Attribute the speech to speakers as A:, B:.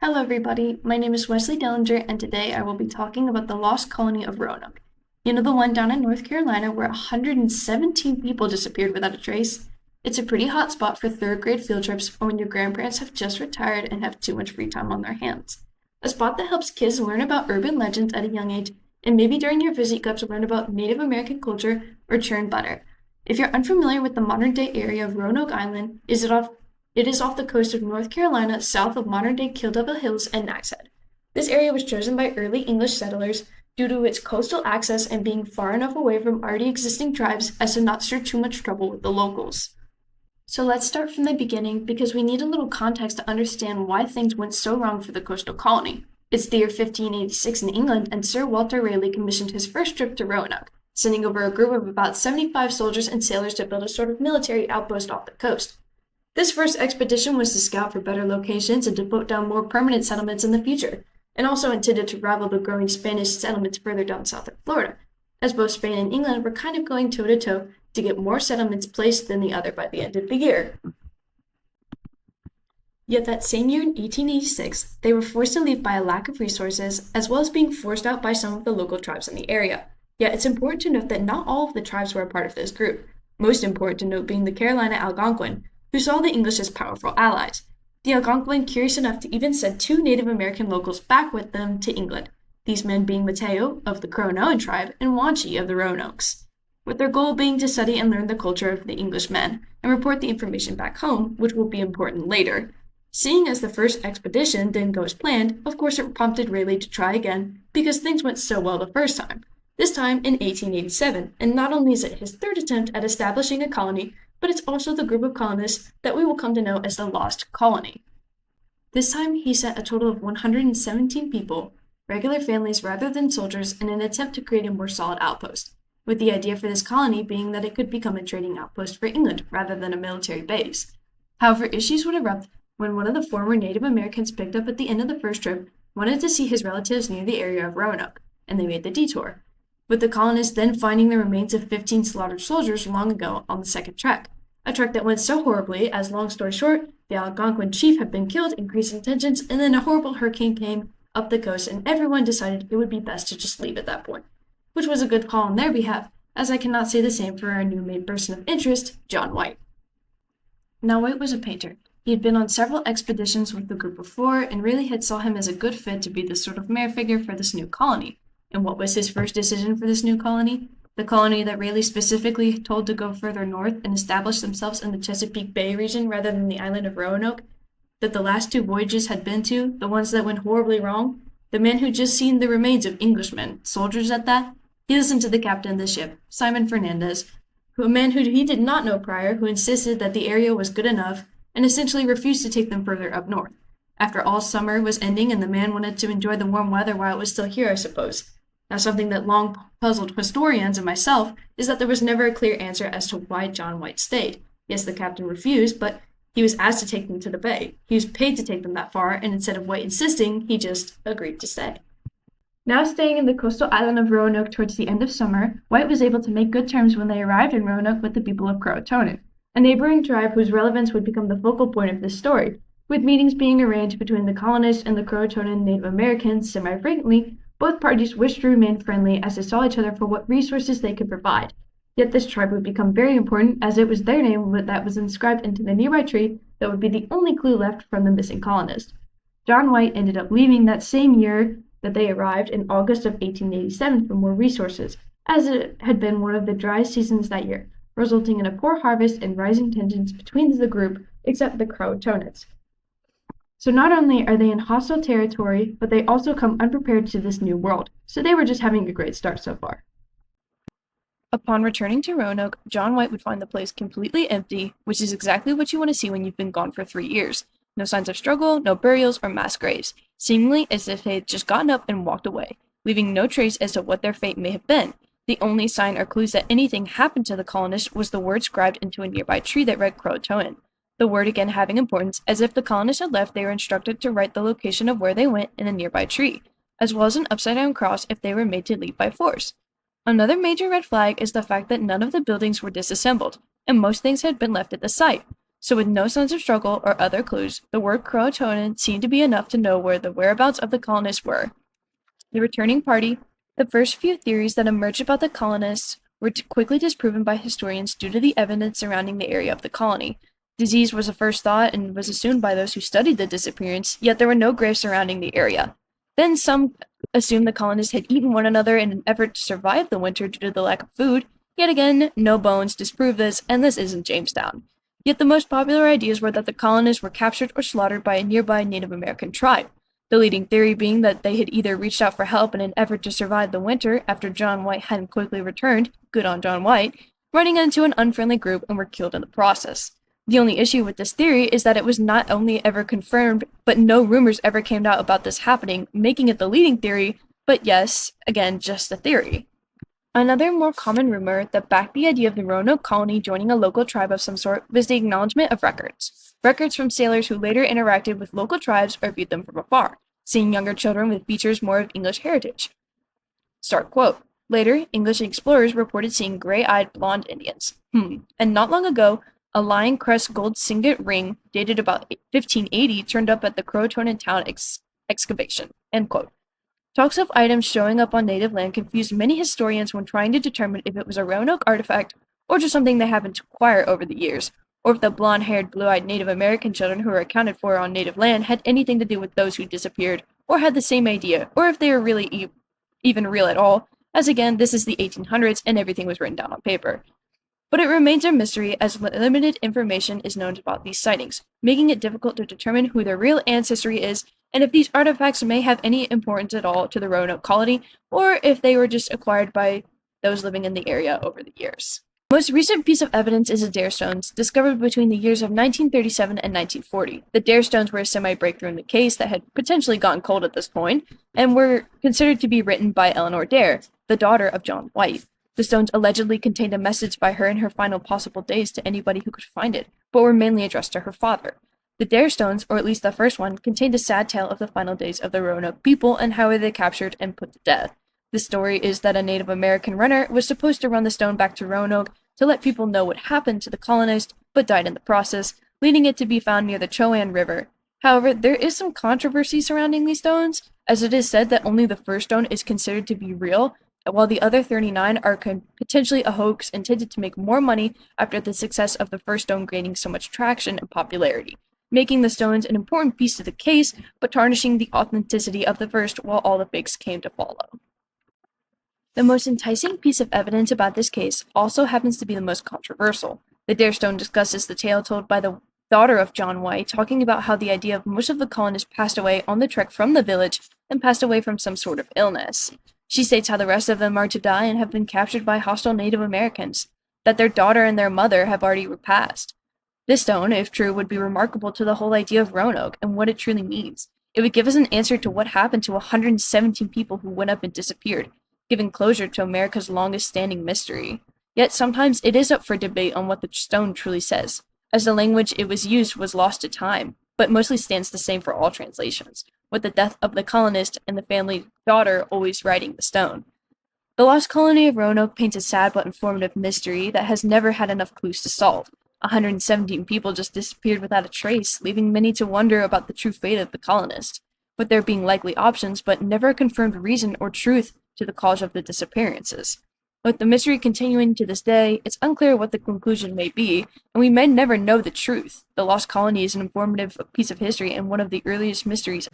A: Hello everybody, my name is Wesley Dellinger and today I will be talking about the Lost Colony of Roanoke. You know the one down in North Carolina where 117 people disappeared without a trace? It's a pretty hot spot for third grade field trips or when your grandparents have just retired and have too much free time on their hands. A spot that helps kids learn about urban legends at a young age and maybe during your visit you got to learn about Native American culture or churn butter. If you're unfamiliar with the modern day area of Roanoke Island, it is off the coast of North Carolina, south of modern-day Kildare Hills and Nags Head. This area was chosen by early English settlers due to its coastal access and being far enough away from already existing tribes as to not stir too much trouble with the locals. So let's start from the beginning because we need a little context to understand why things went so wrong for the coastal colony. It's the year 1586 in England and Sir Walter Raleigh commissioned his first trip to Roanoke, sending over a group of about 75 soldiers and sailors to build a sort of military outpost off the coast. This first expedition was to scout for better locations and to put down more permanent settlements in the future, and also intended to rival the growing Spanish settlements further down south of Florida, as both Spain and England were kind of going toe-to-toe to get more settlements placed than the other by the end of the year. Yet that same year in 1886, they were forced to leave by a lack of resources, as well as being forced out by some of the local tribes in the area. Yet it's important to note that not all of the tribes were a part of this group, most important to note being the Carolina Algonquin, who saw the English as powerful allies. The Algonquin curious enough to even send two Native American locals back with them to England, these men being Mateo of the Croatoan tribe and Wanchi of the Roanokes, with their goal being to study and learn the culture of the Englishmen and report the information back home, which will be important later. Seeing as the first expedition didn't go as planned, of course it prompted Raleigh to try again because things went so well the first time, this time in 1887, and not only is it his third attempt at establishing a colony, but it's also the group of colonists that we will come to know as the Lost Colony. This time, he sent a total of 117 people, regular families rather than soldiers, in an attempt to create a more solid outpost, with the idea for this colony being that it could become a trading outpost for England rather than a military base. However, issues would erupt when one of the former Native Americans picked up at the end of the first trip wanted to see his relatives near the area of Roanoke, and they made the detour, with the colonists then finding the remains of 15 slaughtered soldiers long ago on the second trek. A trek that went so horribly, as long story short, the Algonquin chief had been killed, increasing tensions, and then a horrible hurricane came up the coast, and everyone decided it would be best to just leave at that point, which was a good call on their behalf, as I cannot say the same for our new main person of interest, John White. Now White was a painter. He had been on several expeditions with the group before, and really had saw him as a good fit to be the sort of mayor figure for this new colony. And what was his first decision for this new colony? The colony that Raleigh specifically told to go further north and establish themselves in the Chesapeake Bay region rather than the island of Roanoke, that the last two voyages had been to, the ones that went horribly wrong. The man who just seen the remains of Englishmen, soldiers at that, he listened to the captain of the ship, Simon Fernandez, a man who he did not know prior, who insisted that the area was good enough and essentially refused to take them further up north. After all, summer was ending and the man wanted to enjoy the warm weather while it was still here, I suppose. Now, something that long puzzled historians and myself is that there was never a clear answer as to why John White stayed. Yes, the captain refused, but he was asked to take them to the bay. He was paid to take them that far, and instead of White insisting, he just agreed to stay. Now staying in the coastal island of Roanoke towards the end of summer, White was able to make good terms when they arrived in Roanoke with the people of Croatoan, a neighboring tribe whose relevance would become the focal point of this story, with meetings being arranged between the colonists and the Croatoan Native Americans semi-frequently. Both parties wished to remain friendly as they saw each other for what resources they could provide. Yet this tribe would become very important as it was their name that was inscribed into the nearby tree that would be the only clue left from the missing colonists. John White ended up leaving that same year that they arrived in August of 1887 for more resources, as it had been one of the dry seasons that year, resulting in a poor harvest and rising tensions between the group except the Croatoans. So not only are they in hostile territory, but they also come unprepared to this new world, so they were just having a great start so far. Upon returning to Roanoke, John White would find the place completely empty, which is exactly what you want to see when you've been gone for 3 years. No signs of struggle, no burials or mass graves, seemingly as if they had just gotten up and walked away, leaving no trace as to what their fate may have been. The only sign or clues that anything happened to the colonists was the word scribed into a nearby tree that read Croatoan. The word again having importance, as if the colonists had left, they were instructed to write the location of where they went in a nearby tree, as well as an upside-down cross if they were made to leave by force. Another major red flag is the fact that none of the buildings were disassembled, and most things had been left at the site. So with no signs of struggle or other clues, the word Croatoan seemed to be enough to know where the whereabouts of the colonists were. The returning party. The first few theories that emerged about the colonists were quickly disproven by historians due to the evidence surrounding the area of the colony. Disease was a first thought and was assumed by those who studied the disappearance, yet there were no graves surrounding the area. Then some assumed the colonists had eaten one another in an effort to survive the winter due to the lack of food. Yet again, no bones disprove this, and this isn't Jamestown. Yet the most popular ideas were that the colonists were captured or slaughtered by a nearby Native American tribe. The leading theory being that they had either reached out for help in an effort to survive the winter after John White hadn't quickly returned, good on John White, running into an unfriendly group and were killed in the process. The only issue with this theory is that it was not only ever confirmed, but no rumors ever came out about this happening, making it the leading theory, but yes, again, just a theory. Another more common rumor that backed the idea of the Roanoke colony joining a local tribe of some sort was the acknowledgement of records. Records from sailors who later interacted with local tribes or viewed them from afar, seeing younger children with features more of English heritage. Start quote. Later, English explorers reported seeing gray-eyed blonde Indians. And not long ago, a lion crest gold signet ring dated about 1580 turned up at the Croatoan town excavation. End quote. Talks of items showing up on native land confused many historians when trying to determine if it was a Roanoke artifact or just something they happened to acquire over the years, or if the blonde-haired, blue-eyed Native American children who were accounted for on native land had anything to do with those who disappeared, or had the same idea, or if they were really even real at all, as again, this is the 1800s and everything was written down on paper. But it remains a mystery as limited information is known about these sightings, making it difficult to determine who their real ancestry is and if these artifacts may have any importance at all to the Roanoke colony, or if they were just acquired by those living in the area over the years. The most recent piece of evidence is the Dare Stones, discovered between the years of 1937 and 1940. The Dare Stones were a semi-breakthrough in the case that had potentially gone cold at this point, and were considered to be written by Eleanor Dare, the daughter of John White. The stones allegedly contained a message by her in her final possible days to anybody who could find it, but were mainly addressed to her father. The Dare Stones, or at least the first one, contained a sad tale of the final days of the Roanoke people and how they were captured and put to death. The story is that a Native American runner was supposed to run the stone back to Roanoke to let people know what happened to the colonists, but died in the process, leading it to be found near the Chowan River. However, there is some controversy surrounding these stones, as it is said that only the first stone is considered to be real, while the other 39 are potentially a hoax intended to make more money after the success of the first stone gaining so much traction and popularity, making the stones an important piece to the case, but tarnishing the authenticity of the first while all the fakes came to follow. The most enticing piece of evidence about this case also happens to be the most controversial. The Dare Stone discusses the tale told by the daughter of John White, talking about how the idea of most of the colonists passed away on the trek from the village and passed away from some sort of illness. She states how the rest of them are to die and have been captured by hostile Native Americans, that their daughter and their mother have already passed. This stone, if true, would be remarkable to the whole idea of Roanoke and what it truly means. It would give us an answer to what happened to 117 people who went up and disappeared, giving closure to America's longest-standing mystery. Yet sometimes it is up for debate on what the stone truly says, as the language it was used was lost to time, but mostly stands the same for all translations, with the death of the colonist and the family daughter always writing the stone. The Lost Colony of Roanoke paints a sad but informative mystery that has never had enough clues to solve. 117 people just disappeared without a trace, leaving many to wonder about the true fate of the colonists, with there being likely options but never a confirmed reason or truth to the cause of the disappearances. With the mystery continuing to this day, it's unclear what the conclusion may be, and we may never know the truth. The Lost Colony is an informative piece of history and one of the earliest mysteries.